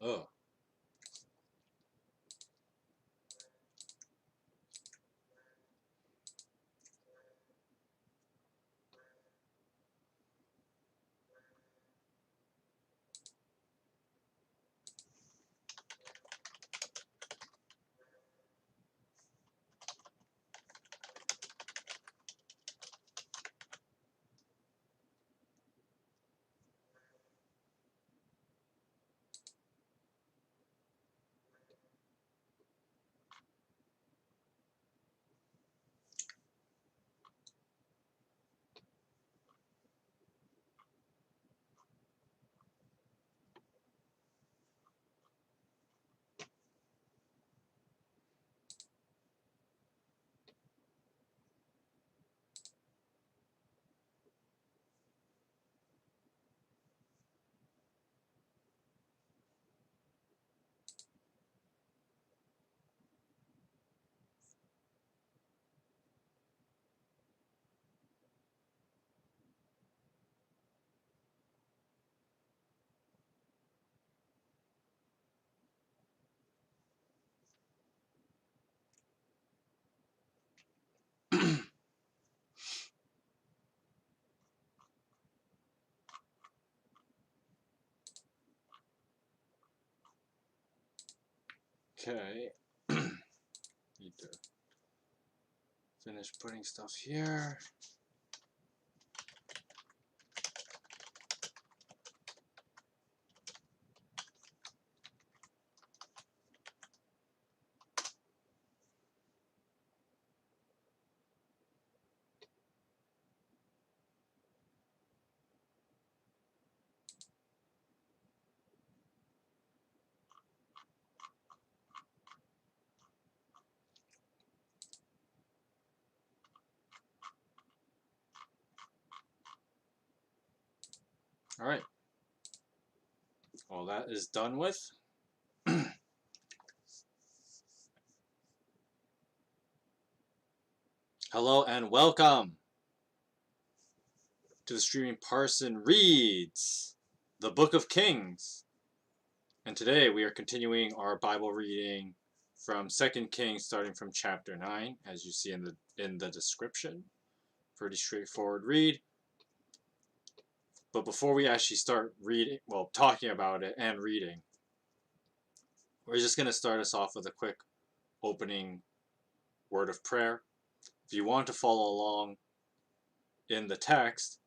Oh. Okay. Need to finish putting stuff here. All right. All that is done with. Hello and welcome to the streaming Parson Reads the Book of Kings. And today we are continuing our Bible reading from 2 Kings, starting from chapter 9, as you see in the description. Pretty straightforward read. But before we actually start reading, well, talking about it and reading, we're just going to start us off with a quick opening word of prayer. If you want to follow along in the text,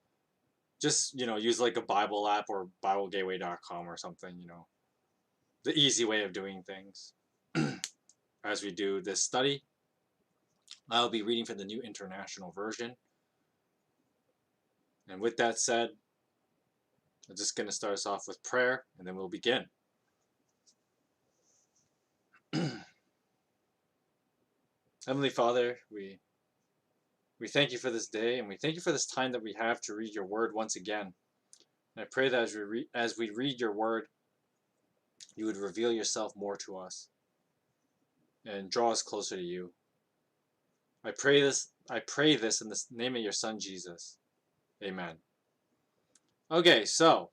just, use like a Bible app or BibleGateway.com or something, the easy way of doing things. As we do this study, I'll be reading from the New International Version. And with that said, I'm just going to start us off with prayer, and then we'll begin. Heavenly Father, we thank you for this day, and we thank you for this time that we have to read your word once again. And I pray that as we read your word, you would reveal yourself more to us and draw us closer to you. I pray this in the name of your Son, Jesus. Amen. Okay, so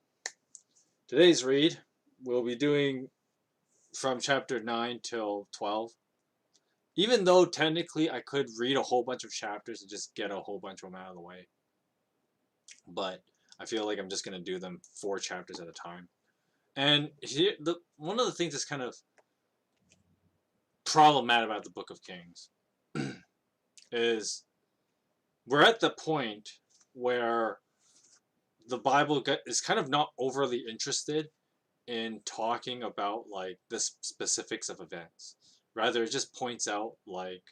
today's read, we'll be doing from chapter 9 till 12. Even though technically I could read a whole bunch of chapters and just get a whole bunch of them out of the way. But I feel like I'm just going to do them 4 chapters at a time. And here, one of the things that's kind of problematic about the Book of Kings is we're at the point where the Bible is kind of not overly interested in talking about like the specifics of events. Rather, it just points out like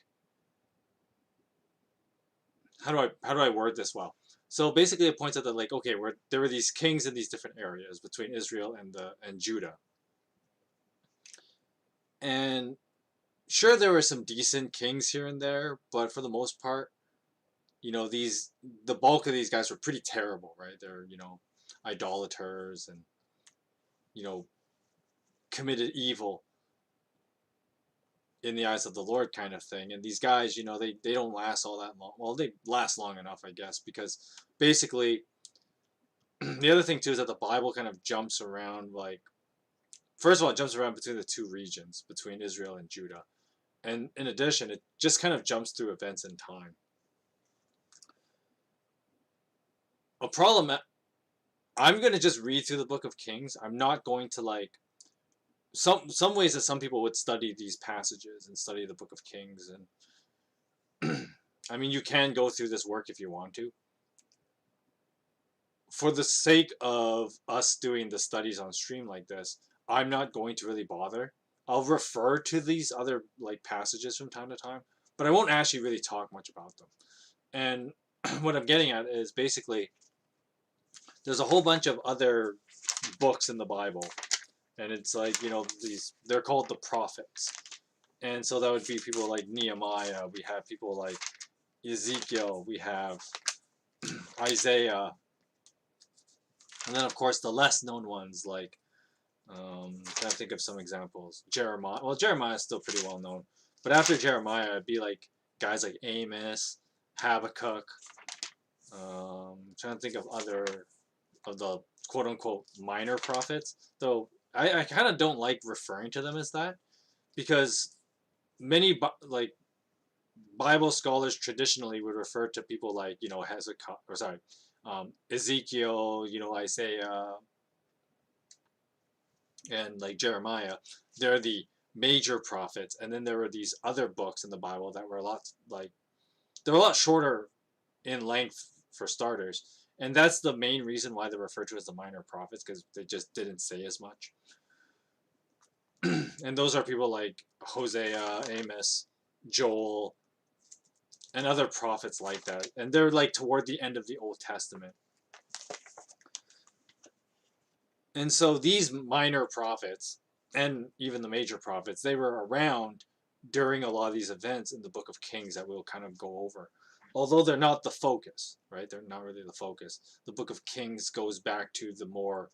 how do I word this well? So basically, it points out that like okay, there were these kings in these different areas between Israel and Judah, and sure there were some decent kings here and there, but for the most part, the bulk of these guys were pretty terrible, right? They're idolaters and you know committed evil in the eyes of the Lord kind of thing. And these guys, they don't last all that long. Well, they last long enough, I guess, because basically the other thing too is that the Bible kind of jumps around like first of all it jumps around between the two regions between Israel and Judah. And in addition, it just kind of jumps through events in time. A problem I'm going to just read through the book of Kings. I'm not going to like some ways that some people would study these passages and study the book of Kings and I mean you can go through this work if you want to. For the sake of us doing the studies on stream like this, I'm not going to really bother. I'll refer to these other like passages from time to time, but I won't actually really talk much about them. And what I'm getting at is basically there's a whole bunch of other books in the Bible, and it's like they're called the prophets, and so that would be people like Nehemiah. We have people like Ezekiel. We have Isaiah. And then, of course, the less known ones, like, I'm trying to think of some examples. Jeremiah. Well, Jeremiah is still pretty well known. But after Jeremiah, it'd be like guys like Amos, Habakkuk. Trying to think of other of the quote-unquote minor prophets. Though I kind of don't like referring to them as that. Because many, like, Bible scholars traditionally would refer to people like, Hezekiah, or sorry, Ezekiel, Isaiah, and like Jeremiah. They're the major prophets, and then there were these other books in the Bible that were they're a lot shorter in length for starters, and that's the main reason why they're referred to as the minor prophets because they just didn't say as much. And those are people like Hosea, Amos, Joel, and other prophets like that, and they're like toward the end of the Old Testament. And so these minor prophets, and even the major prophets, they were around during a lot of these events in the Book of Kings that we'll kind of go over. Although they're not the focus, right? They're not really the focus. The Book of Kings goes back to the more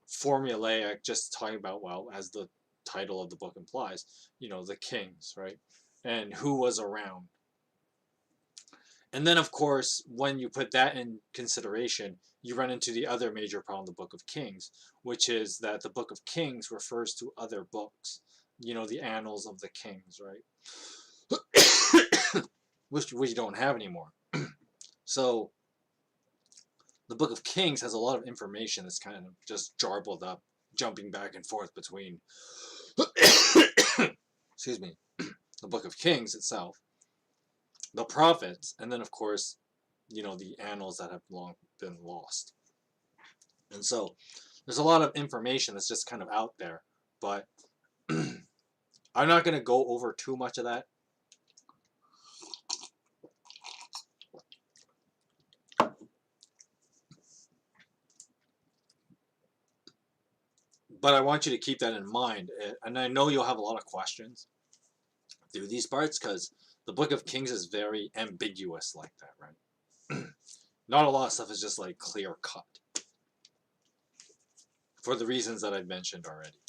formulaic, just talking about, well, as the title of the book implies, the kings, right? And who was around. And then, of course, when you put that in consideration, you run into the other major problem of the Book of Kings, which is that the Book of Kings refers to other books, the annals of the kings, right? Which we don't have anymore. So the Book of Kings has a lot of information that's kind of just jarbled up, jumping back and forth between, excuse me, the Book of Kings itself, the prophets, and then, of course, the annals that have long been lost. And so there's a lot of information that's just kind of out there, but I'm not going to go over too much of that. But I want you to keep that in mind, and I know you'll have a lot of questions through these parts, because the Book of Kings is very ambiguous like that, right? Not a lot of stuff is just like clear cut, for the reasons that I've mentioned already.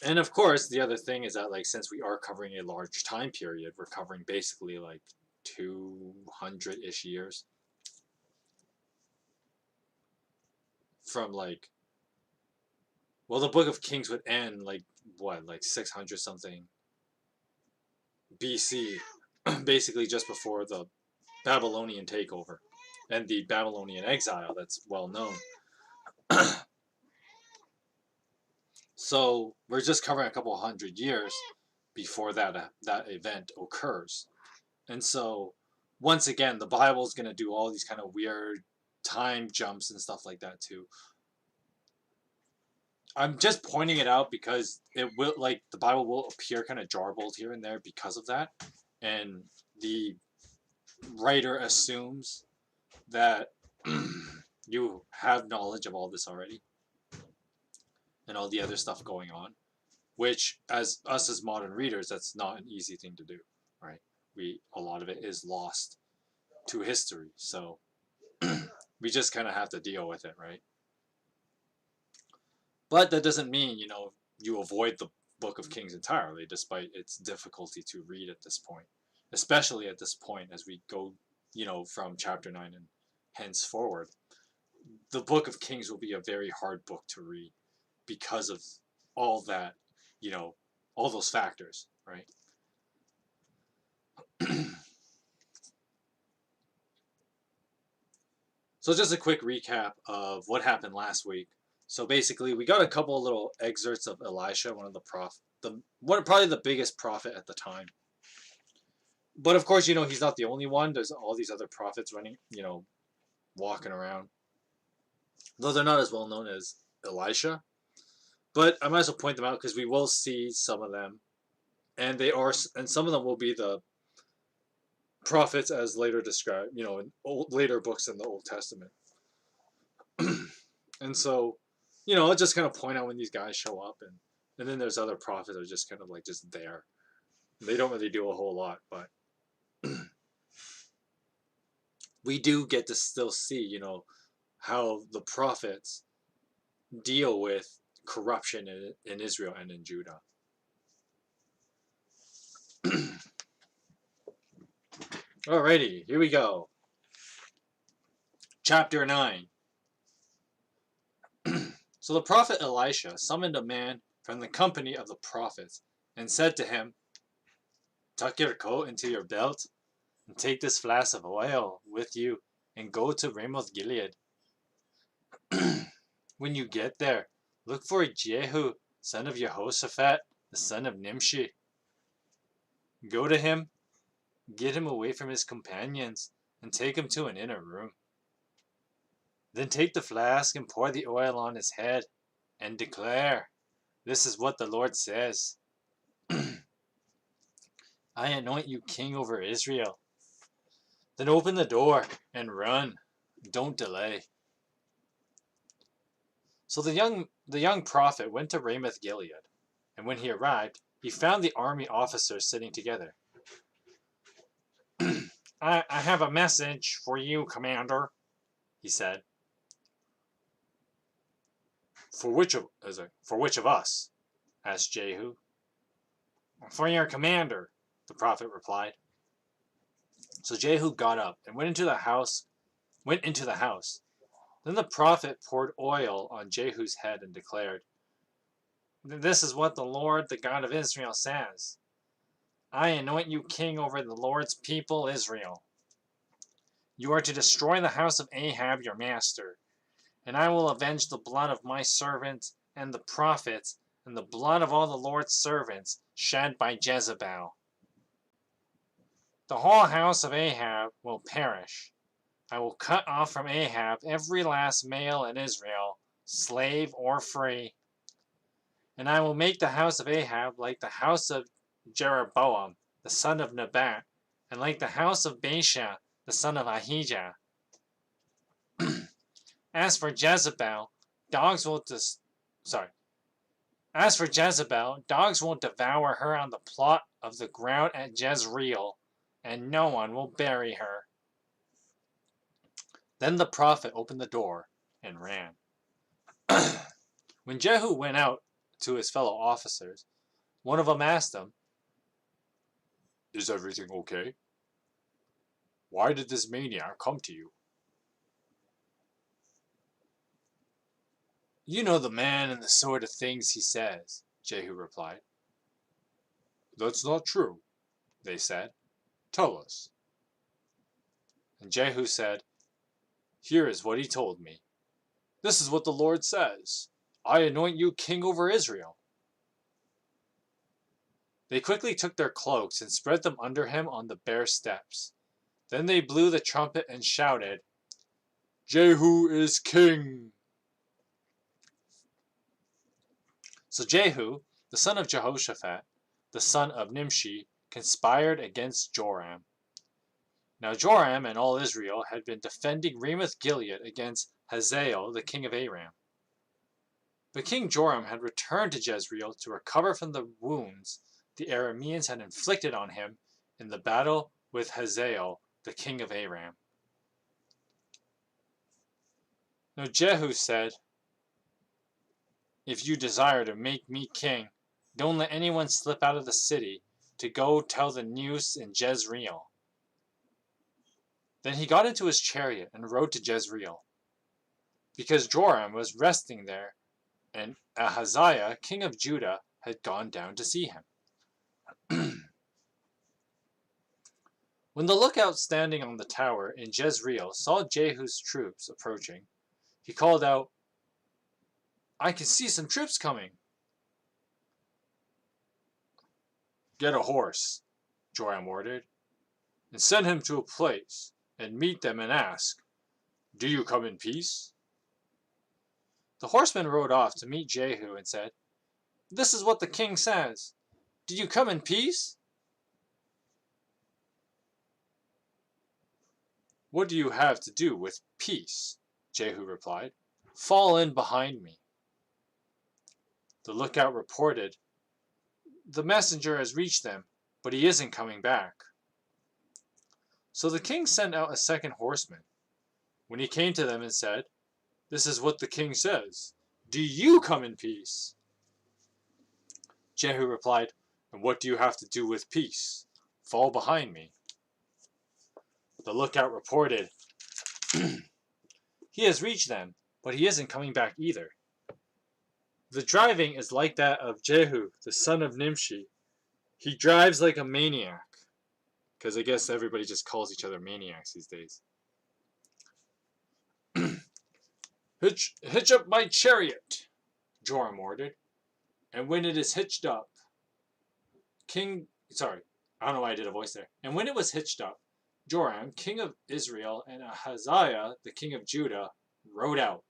And of course, the other thing is that, like, since we are covering a large time period, we're covering basically like 200-ish years from like, well, the Book of Kings would end like what, like 600 something BC, basically just before the Babylonian takeover and the Babylonian exile that's well known. So we're just covering a couple hundred years before that event occurs. And so once again, the Bible's going to do all these kind of weird time jumps and stuff like that too. I'm just pointing it out because it will, like, the Bible will appear kind of jarbled here and there because of that. And the writer assumes that you have knowledge of all this already and all the other stuff going on, which as us as modern readers, that's not an easy thing to do, right? A lot of it is lost to history, so we just kind of have to deal with it, right? But that doesn't mean, you avoid the Book of Kings entirely, despite its difficulty to read at this point, especially at this point as we go, from chapter 9 and henceforward. The Book of Kings will be a very hard book to read because of all that, all those factors, right? So just a quick recap of what happened last week. So basically, we got a couple of little excerpts of Elisha, one of probably the biggest prophet at the time. But of course, he's not the only one. There's all these other prophets running, walking around. Though they're not as well known as Elisha. But I might as well point them out because we will see some of them. And some of them will be the prophets as later described, in later books in the Old Testament. And so, I'll just kind of point out when these guys show up, and then there's other prophets that are just kind of like just there. They don't really do a whole lot, but we do get to still see, how the prophets deal with corruption in Israel and in Judah. Alrighty, here we go. Chapter 9. So the prophet Elisha summoned a man from the company of the prophets and said to him, "Tuck your coat into your belt and take this flask of oil with you and go to Ramoth Gilead. When you get there, look for Jehu, son of Jehoshaphat, the son of Nimshi. Go to him, get him away from his companions, and take him to an inner room. Then take the flask and pour the oil on his head, and declare, 'This is what the Lord says. I anoint you king over Israel.' Then open the door and run. Don't delay." So the young prophet went to Ramoth Gilead, and when he arrived, he found the army officers sitting together. I have a message for you, Commander," he said. For which of us?" asked Jehu. "For your commander," the prophet replied. So Jehu got up and went into the house. Then the prophet poured oil on Jehu's head and declared, "This is what the Lord, the God of Israel, says. I anoint you king over the Lord's people, Israel. You are to destroy the house of Ahab, your master, and I will avenge the blood of my servants and the prophets and the blood of all the Lord's servants shed by Jezebel. The whole house of Ahab will perish. I will cut off from Ahab every last male in Israel, slave or free. And I will make the house of Ahab like the house of Jeroboam, the son of Nebat, and like the house of Baasha, the son of Ahijah. As for Jezebel, dogs will devour her on the plot of the ground at Jezreel, and no one will bury her." Then the prophet opened the door and ran. When Jehu went out to his fellow officers, one of them asked him, "Is everything okay? Why did this maniac come to you?" "You know the man and the sort of things he says," Jehu replied. "That's not true," they said. "Tell us." And Jehu said, "Here is what he told me. This is what the Lord says. I anoint you king over Israel." They quickly took their cloaks and spread them under him on the bare steps. Then they blew the trumpet and shouted, "Jehu is king!" So Jehu, the son of Jehoshaphat, the son of Nimshi, conspired against Joram. Now Joram and all Israel had been defending Ramoth-Gilead against Hazael, the king of Aram. But King Joram had returned to Jezreel to recover from the wounds the Arameans had inflicted on him in the battle with Hazael, the king of Aram. Now Jehu said, "If you desire to make me king, don't let anyone slip out of the city to go tell the news in Jezreel." Then he got into his chariot and rode to Jezreel, because Joram was resting there, and Ahaziah, king of Judah, had gone down to see him. When the lookout standing on the tower in Jezreel saw Jehu's troops approaching, he called out, "I can see some troops coming." "Get a horse," Joram ordered, "and send him to a place, and meet them and ask, 'Do you come in peace?'" The horseman rode off to meet Jehu and said, "This is what the king says. Do you come in peace?" "What do you have to do with peace?" Jehu replied. "Fall in behind me." The lookout reported, "The messenger has reached them, but he isn't coming back." So the king sent out a second horseman. When he came to them and said, "This is what the king says. Do you come in peace?" Jehu replied, "And what do you have to do with peace? Fall behind me." The lookout reported, "He has reached them, but he isn't coming back either." The driving is like that of Jehu, the son of Nimshi. He drives like a maniac. Because I guess everybody just calls each other maniacs these days. Hitch up my chariot," Joram ordered. "And when it is hitched up, I don't know why I did a voice there. And when it was hitched up, Joram, king of Israel, and Ahaziah, the king of Judah, rode out,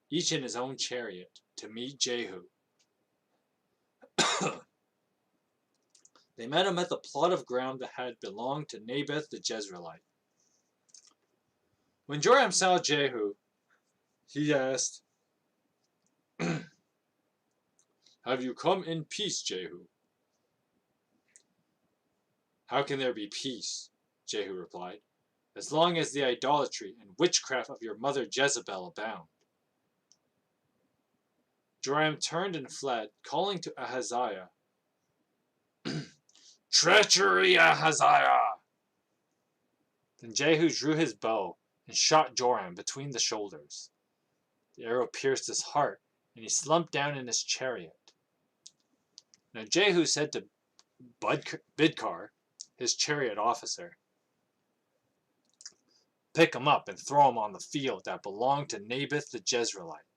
each in his own chariot, to meet Jehu. They met him at the plot of ground that had belonged to Naboth the Jezreelite. When Joram saw Jehu, he asked, "Have you come in peace, Jehu?" "How can there be peace?" Jehu replied, "as long as the idolatry and witchcraft of your mother Jezebel abound." Joram turned and fled, calling to Ahaziah, "Treachery, Ahaziah!" Then Jehu drew his bow and shot Joram between the shoulders. The arrow pierced his heart, and he slumped down in his chariot. Now Jehu said to Bidkar, his chariot officer, "Pick him up and throw him on the field that belonged to Naboth the Jezreelite.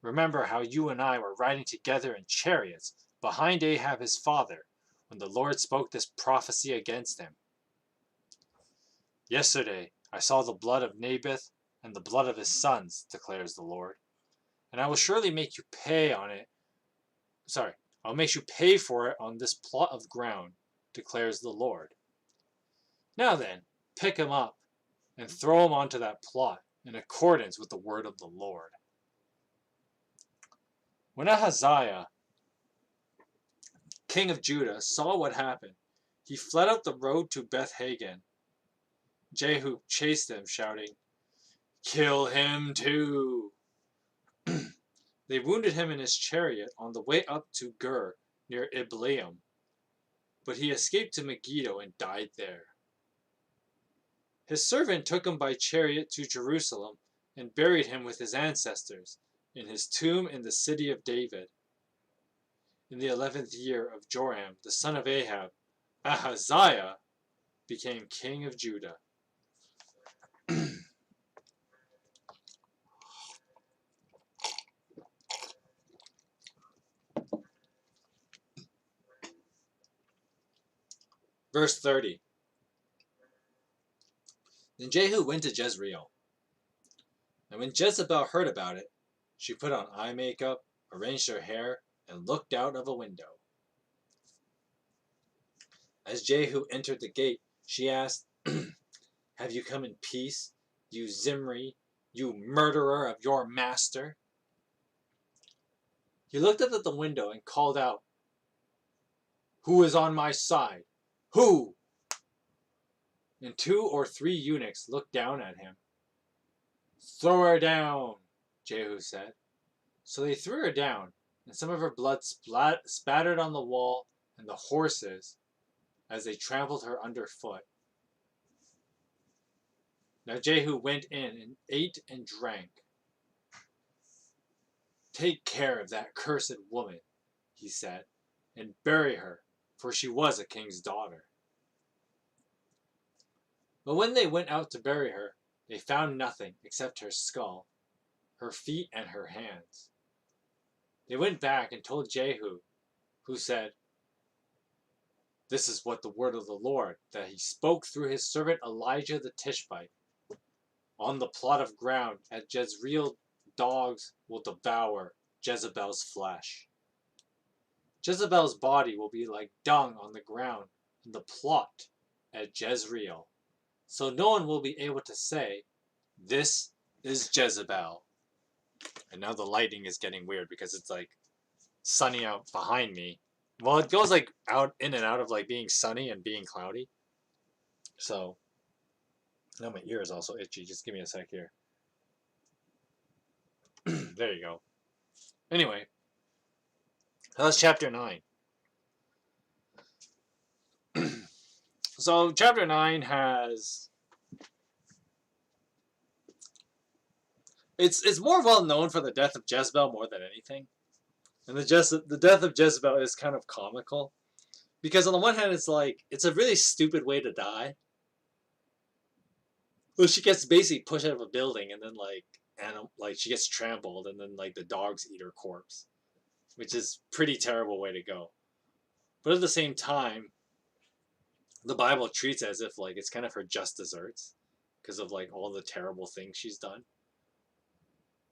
Remember how you and I were riding together in chariots behind Ahab his father when the Lord spoke this prophecy against him. Yesterday I saw the blood of Naboth and the blood of his sons, declares the Lord, and I will surely make you pay on it. I'll make you pay for it on this plot of ground, declares the Lord. Now then, pick him up and throw him onto that plot in accordance with the word of the Lord." When Ahaziah, king of Judah, saw what happened, he fled up the road to Beth-Hagan. Jehu chased him, shouting, "Kill him too!" They wounded him in his chariot on the way up to Gur, near Ibleam, but he escaped to Megiddo and died there. His servant took him by chariot to Jerusalem and buried him with his ancestors in his tomb in the city of David. In the 11th year of Joram, the son of Ahab, Ahaziah became king of Judah. Verse 30. Then Jehu went to Jezreel. And when Jezebel heard about it, she put on eye makeup, arranged her hair, and looked out of a window. As Jehu entered the gate, she asked, Have you come in peace, you Zimri, you murderer of your master? He looked up at the window and called out, Who is on my side? Who? And 2 or 3 eunuchs looked down at him. Throw her down, Jehu said. So they threw her down, and some of her blood spattered on the wall and the horses as they trampled her underfoot. Now Jehu went in and ate and drank. Take care of that cursed woman, he said, and bury her, for she was a king's daughter. But when they went out to bury her, they found nothing except her skull, her feet, and her hands. They went back and told Jehu, who said, This is what the word of the Lord, that he spoke through his servant Elijah the Tishbite. On the plot of ground at Jezreel, dogs will devour Jezebel's flesh. Jezebel's body will be like dung on the ground in the plot at Jezreel. So no one will be able to say, This is Jezebel. And now the lighting is getting weird because it's like sunny out behind me. Well, it goes like out in and out of like being sunny and being cloudy. So now my ear is also itchy. Just give me a sec here. There you go. Anyway, that's chapter 9. So chapter 9 has... It's more well known for the death of Jezebel more than anything. And the death of Jezebel is kind of comical. Because on the one hand, it's like, it's a really stupid way to die. Well, she gets basically pushed out of a building and then like she gets trampled and then like the dogs eat her corpse. Which is a pretty terrible way to go. But at the same time, the Bible treats it as if like it's kind of her just desserts. Because of like all the terrible things she's done.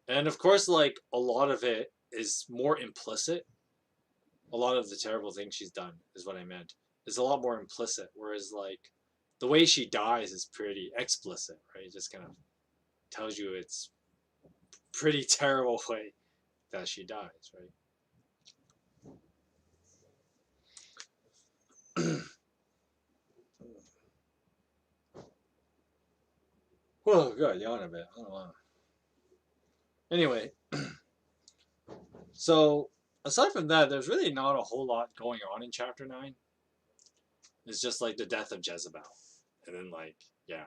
And of course, like a lot of it is more implicit. A lot of the terrible things she's done is what I meant. Is a lot more implicit. Whereas like the way she dies is pretty explicit, right? It just kind of tells you it's pretty terrible way that she dies, right? Oh god, yawn a bit. I don't know. Anyway, so aside from that, there's really not a whole lot going on in chapter 9. It's just like the death of Jezebel. And then like, yeah.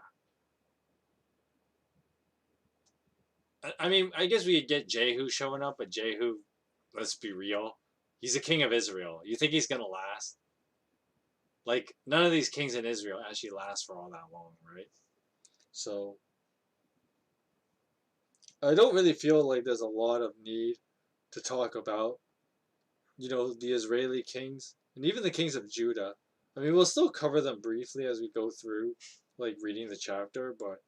I mean, I guess we could get Jehu showing up, but Jehu, let's be real, he's a king of Israel. You think he's gonna last? Like, none of these kings in Israel actually last for all that long, right? So, I don't really feel like there's a lot of need to talk about, the Israeli kings, and even the kings of Judah. I mean, we'll still cover them briefly as we go through, like, reading the chapter, but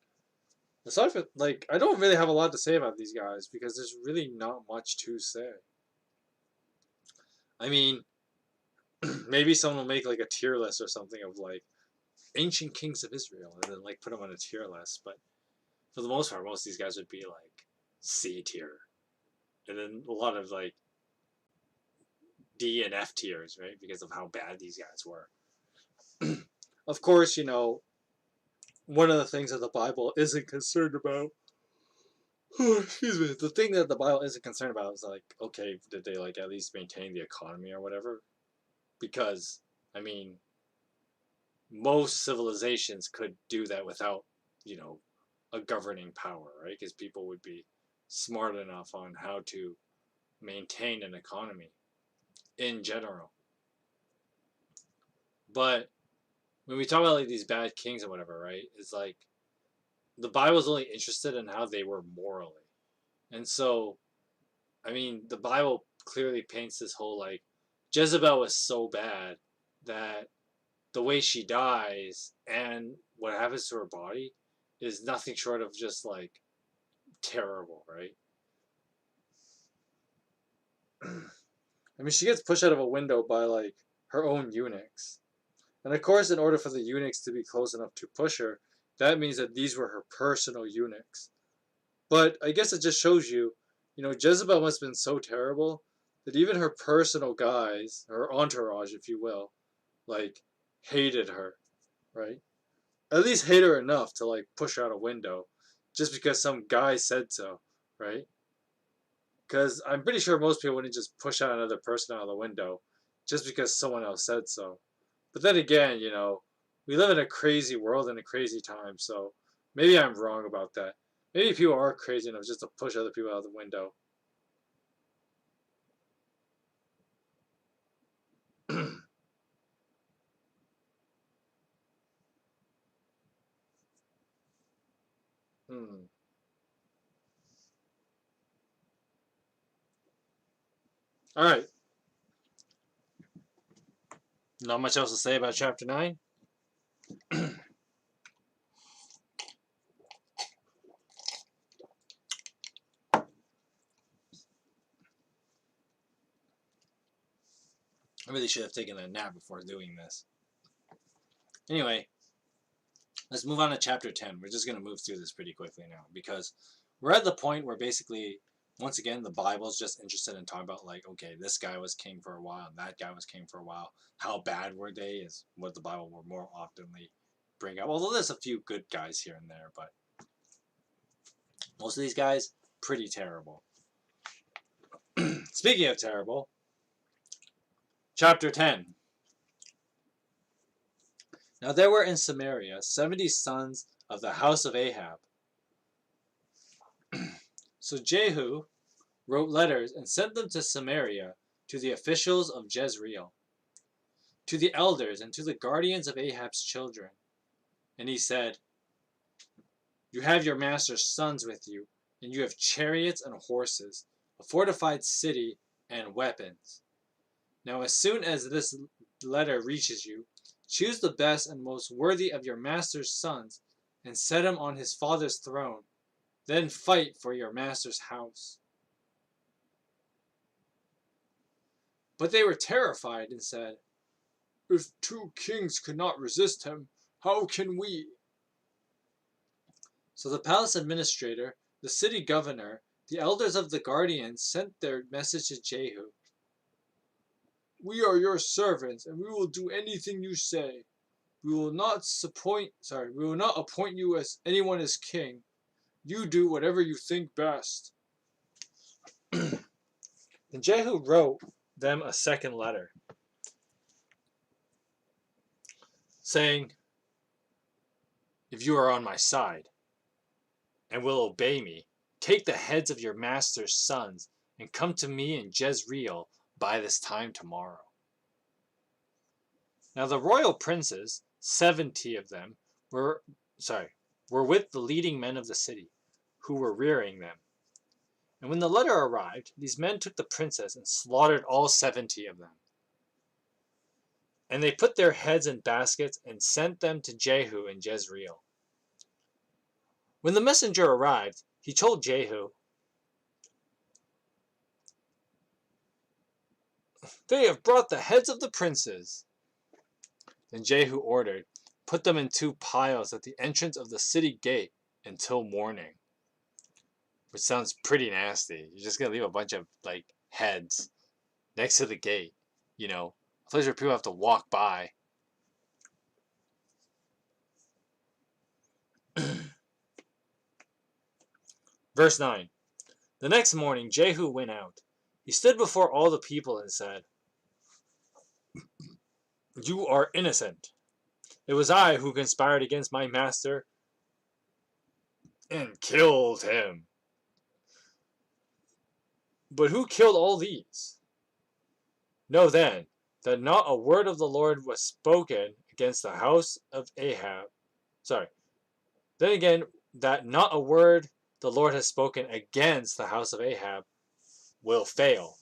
aside from, like, I don't really have a lot to say about these guys, because there's really not much to say. I mean, maybe someone will make, like, a tier list or something of, like, ancient kings of Israel, and then, like, put them on a tier list, but for the most part, most of these guys would be, like, C tier. And then a lot of, like, D and F tiers, right? Because of how bad these guys were. Of course, one of the things that the Bible isn't concerned about, excuse me, the thing that the Bible isn't concerned about is like, okay, did they like at least maintain the economy or whatever? Because, I mean, most civilizations could do that without, a governing power, right? Because people would be smart enough on how to maintain an economy in general. But when we talk about like these bad kings and whatever, right? It's like the Bible's only interested in how they were morally. And so, I mean, the Bible clearly paints this whole like Jezebel was so bad that the way she dies and what happens to her body is nothing short of just like terrible, right? I mean, she gets pushed out of a window by like her own eunuchs. And of course, in order for the eunuchs to be close enough to push her, that means that these were her personal eunuchs. But I guess it just shows you, Jezebel must have been so terrible that even her personal guys, her entourage, if you will, like, hated her, right? At least hate her enough to, like, push her out a window just because some guy said so, right? Because I'm pretty sure most people wouldn't just push out another person out of the window just because someone else said so. But then again, we live in a crazy world and a crazy time, so maybe I'm wrong about that. Maybe people are crazy enough just to push other people out the window. Hmm. All right. Not much else to say about chapter 9. I really should have taken a nap before doing this. Anyway, let's move on to chapter 10. We're just going to move through this pretty quickly now because we're at the point where basically, once again, the Bible's just interested in talking about, like, okay, this guy was king for a while and that guy was king for a while. How bad were they is what the Bible will more oftenly bring up. Although there's a few good guys here and there, but most of these guys, pretty terrible. Speaking of terrible, chapter 10. Now there were in Samaria 70 sons of the house of Ahab. So Jehu wrote letters and sent them to Samaria to the officials of Jezreel, to the elders and to the guardians of Ahab's children. And he said, "You have your master's sons with you, and you have chariots and horses, a fortified city, and weapons. Now as soon as this letter reaches you, choose the best and most worthy of your master's sons, and set him on his father's throne. Then fight for your master's house." But they were terrified and said, "If 2 kings could not resist him, how can we?" So the palace administrator, the city governor, the elders of the guardians sent their message to Jehu. "We are your servants, and we will do anything you say. We will not appoint you as anyone as king. You do whatever you think best." Then Jehu wrote them a second letter, saying, "If you are on my side and will obey me, take the heads of your master's sons and come to me in Jezreel by this time tomorrow." Now the royal princes, 70 of them, were with the leading men of the city, who were rearing them. And when the letter arrived, these men took the princess and slaughtered all 70 of them. And they put their heads in baskets and sent them to Jehu in Jezreel. When the messenger arrived, he told Jehu, "They have brought the heads of the princes." Then Jehu ordered, "Put them in 2 piles at the entrance of the city gate until morning." Which sounds pretty nasty. You're just going to leave a bunch of, like, heads next to the gate, a place where people have to walk by. Verse 9. The next morning Jehu went out. He stood before all the people and said, "You are innocent. It was I who conspired against my master and killed him. But who killed all these? Know then that not a word of the Lord was spoken against the house of Ahab. Then again, that not a word the Lord has spoken against the house of Ahab will fail.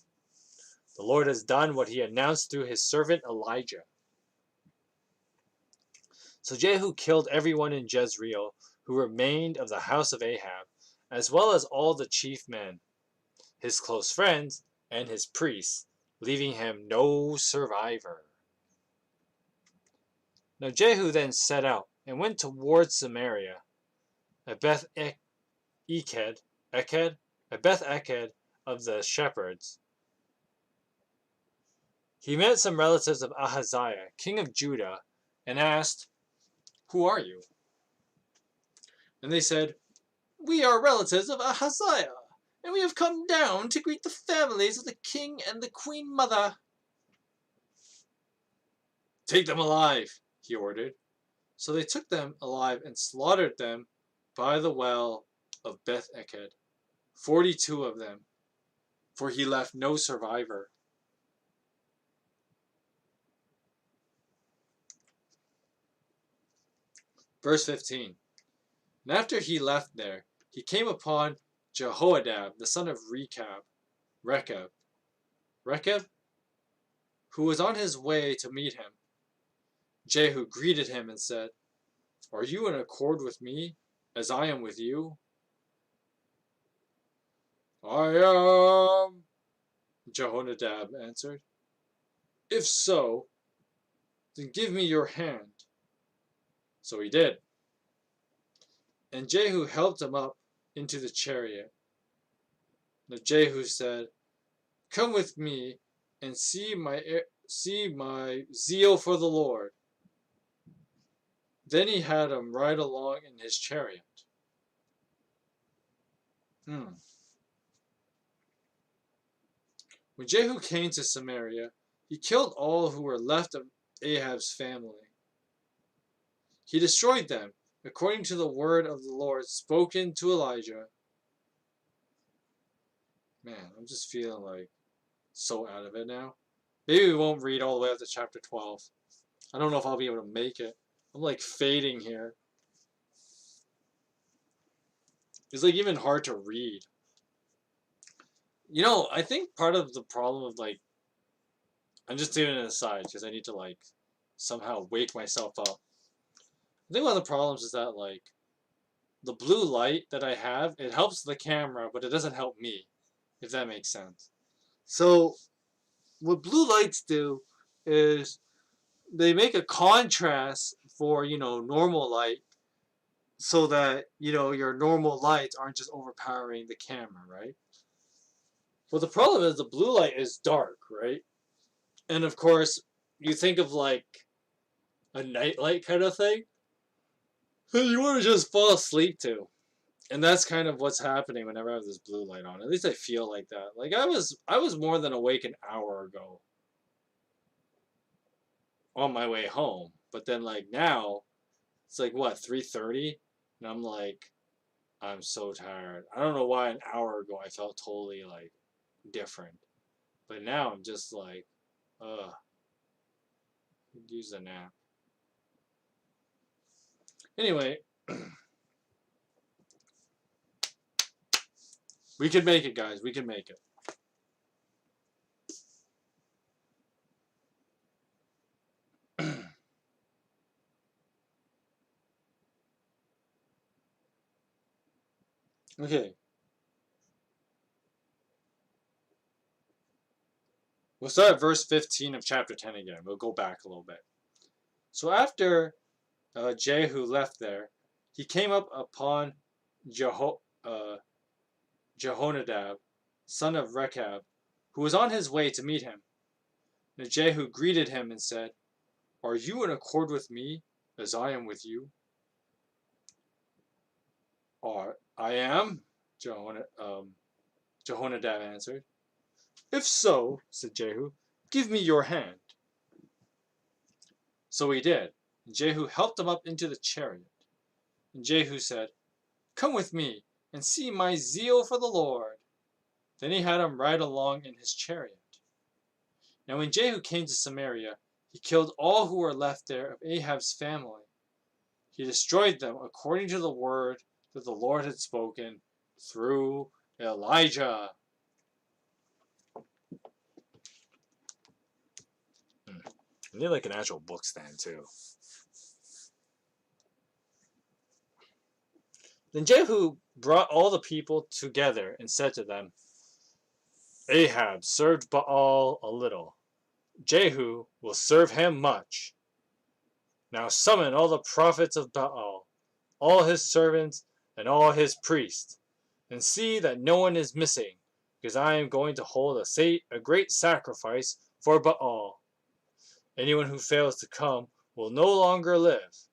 The Lord has done what he announced through his servant Elijah." So Jehu killed everyone in Jezreel who remained of the house of Ahab, as well as all the chief men, his close friends, and his priests, leaving him no survivor. Now Jehu then set out and went towards Samaria, at Beth Eked, at Beth Eked of the shepherds. He met some relatives of Ahaziah, king of Judah, and asked, "Who are you?" And they said, "We are relatives of Ahaziah, and we have come down to greet the families of the king and the queen mother." "Take them alive," he ordered. So they took them alive and slaughtered them by the well of Beth Eked, 42 of them, for he left no survivor. Verse 15. And after he left there, he came upon Jehoiada, the son of Rechab, who was on his way to meet him. Jehu greeted him and said, "Are you in accord with me, as I am with you?" "I am," Jehonadab answered. "If so, then give me your hand." So he did. And Jehu helped him up into the chariot. And Jehu said, "Come with me and see my zeal for the Lord." Then he had him ride along in his chariot. When Jehu came to Samaria, he killed all who were left of Ahab's family. He destroyed them, according to the word of the Lord spoken to Elijah. Man, I'm just feeling like so out of it now. Maybe we won't read all the way up to chapter 12. I don't know if I'll be able to make it. I'm like fading here. It's like even hard to read. You know, I think part of the problem of like, I'm just doing it aside because I need to like somehow wake myself up. I think one of the problems is that like the blue light that I have, it helps the camera, but it doesn't help me, if that makes sense. So what blue lights do is they make a contrast for, normal light so that, your normal lights aren't just overpowering the camera, right? Well, the problem is the blue light is dark, right? And of course, you think of like a nightlight kind of thing, and you want to just fall asleep to. And that's kind of what's happening whenever I have this blue light on. At least I feel like that. Like I was more than awake an hour ago on my way home. But then like now, it's like what, 3:30? And I'm like, I'm so tired. I don't know why an hour ago I felt totally like different. But now I'm just like, could use a nap. Anyway, we can make it, guys. We can make it. Okay. We'll start at verse 15 of chapter 10 again. We'll go back a little bit. So after Jehu left there, he came up upon Jehonadab, son of Rechab, who was on his way to meet him. And Jehu greeted him and said, "Are you in accord with me, as I am with you?" "I am," Jehonadab answered. "If so," said Jehu, "give me your hand." So he did. And Jehu helped him up into the chariot. And Jehu said, "Come with me and see my zeal for the Lord." Then he had him ride along in his chariot. Now when Jehu came to Samaria, he killed all who were left there of Ahab's family. He destroyed them according to the word that the Lord had spoken through Elijah. I need like an actual book stand too. Then Jehu brought all the people together and said to them, "Ahab served Baal a little. Jehu will serve him much." Now summon all the prophets of Baal, all his servants, and all his priests, and see that no one is missing, because I am going to hold a great sacrifice for Baal. Anyone who fails to come will no longer live."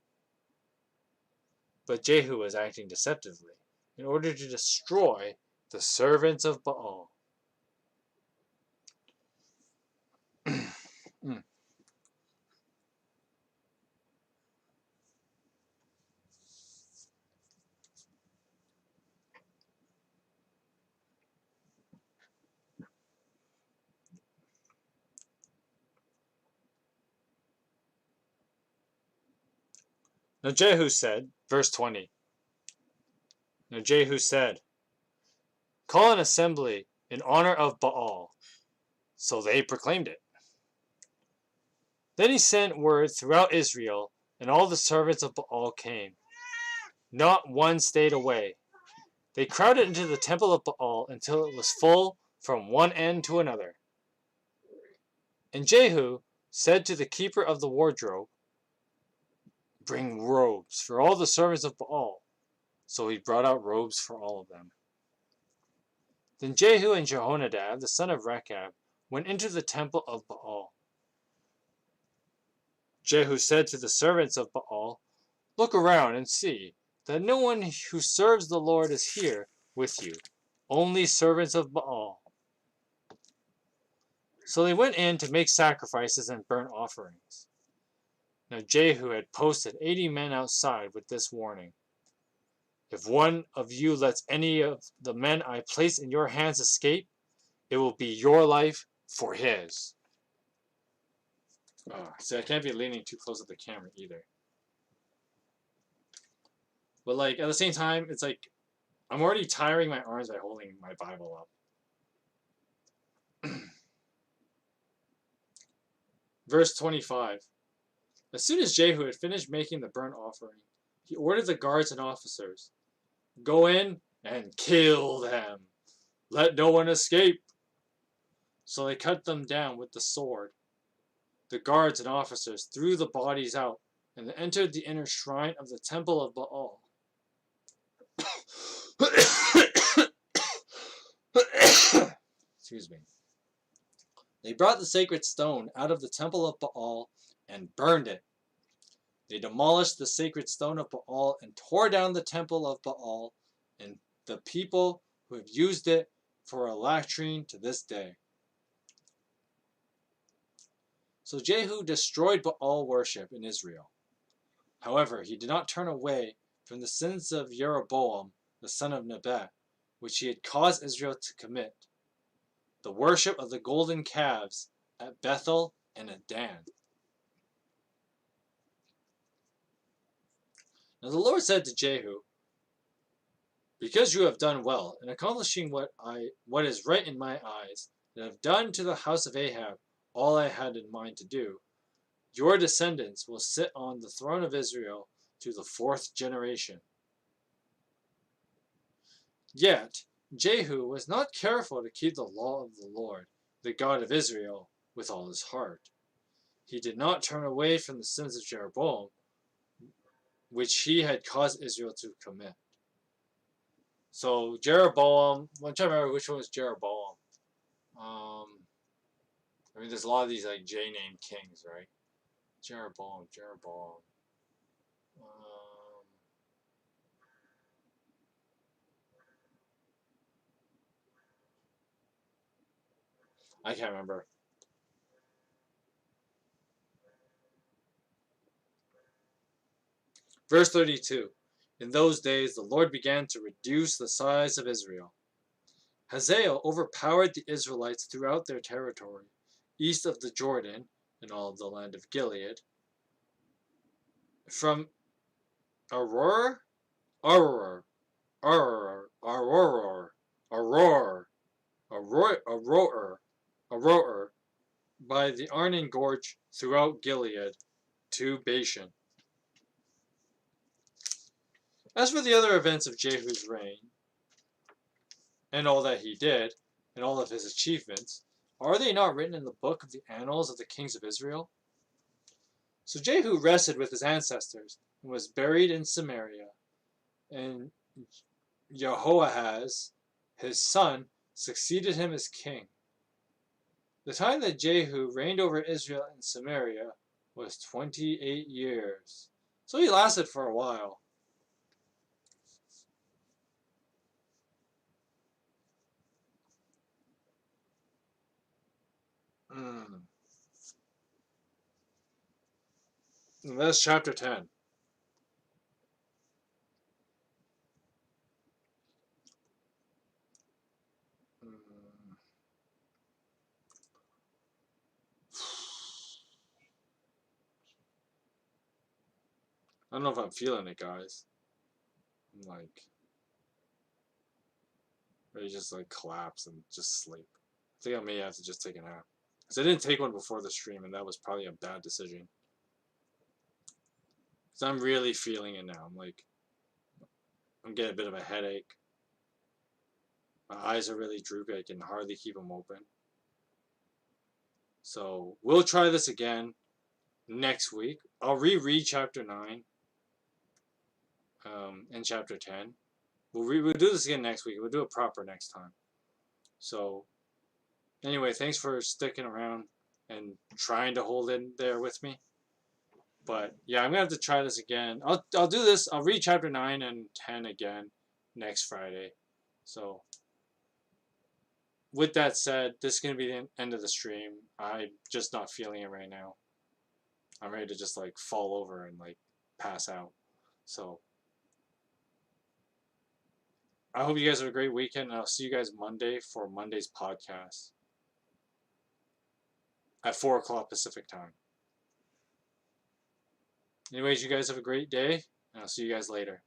But Jehu was acting deceptively in order to destroy the servants of Baal. Now Jehu said, verse 20, Now Jehu said, "Call an assembly in honor of Baal." So they proclaimed it. Then he sent word throughout Israel, and all the servants of Baal came. Not one stayed away. They crowded into the temple of Baal until it was full from one end to another. And Jehu said to the keeper of the wardrobe, "Bring robes for all the servants of Baal." So he brought out robes for all of them. Then Jehu and Jehonadab, the son of Rechab, went into the temple of Baal. Jehu said to the servants of Baal, "Look around and see that no one who serves the Lord is here with you, only servants of Baal." So they went in to make sacrifices and burnt offerings. Now Jehu had posted 80 men outside with this warning: "If one of you lets any of the men I place in your hands escape, it will be your life for his." Oh, see, I can't be leaning too close to the camera either. But like at the same time, it's like I'm already tiring my arms by holding my Bible up. Verse 25. As soon as Jehu had finished making the burnt offering, he ordered the guards and officers, "Go in and kill them. Let no one escape." So they cut them down with the sword. The guards and officers threw the bodies out and entered the inner shrine of the temple of Baal. Excuse me. They brought the sacred stone out of the temple of Baal and burned it. They demolished the sacred stone of Baal and tore down the temple of Baal and the people who have used it for a latrine to this day. So Jehu destroyed Baal worship in Israel. However, he did not turn away from the sins of Jeroboam, the son of Nebat, which he had caused Israel to commit: the worship of the golden calves at Bethel and at Dan. Now the Lord said to Jehu, "Because you have done well in accomplishing what is right in my eyes, and have done to the house of Ahab all I had in mind to do, your descendants will sit on the throne of Israel to the 4th generation." Yet Jehu was not careful to keep the law of the Lord, the God of Israel, with all his heart. He did not turn away from the sins of Jeroboam, which he had caused Israel to commit. So Jeroboam, I'm trying to remember which one was Jeroboam. I mean, there's a lot of these like J-named kings, right? Jeroboam. I can't remember. Verse 32. In those days the Lord began to reduce the size of Israel. Hazael overpowered the Israelites throughout their territory, east of the Jordan, in all of the land of Gilead, from Aroer, by the Arnon Gorge throughout Gilead to Bashan. As for the other events of Jehu's reign, and all that he did, and all of his achievements, are they not written in the book of the annals of the kings of Israel? So Jehu rested with his ancestors and was buried in Samaria. And Jehoahaz, his son, succeeded him as king. The time that Jehu reigned over Israel in Samaria was 28 years. So he lasted for a while. And that's chapter 10. I don't know if I'm feeling it, guys. I'm like, ready to just like collapse and just sleep. I think I may have to just take a nap. Because I didn't take one before the stream, and that was probably a bad decision. Because I'm really feeling it now. I'm getting a bit of a headache. My eyes are really droopy. I can hardly keep them open. So we'll try this again next week. I'll reread chapter 9 and chapter 10. We'll do this again next week. We'll do it proper next time. So anyway, thanks for sticking around and trying to hold in there with me. But yeah, I'm gonna have to try this again. I'll do this. I'll read chapter 9 and 10 again next Friday. So with that said, this is gonna be the end of the stream. I'm just not feeling it right now. I'm ready to just like fall over and like pass out. So I hope you guys have a great weekend, and I'll see you guys Monday for Monday's podcast at 4 o'clock Pacific time. Anyways, you guys have a great day, and I'll see you guys later.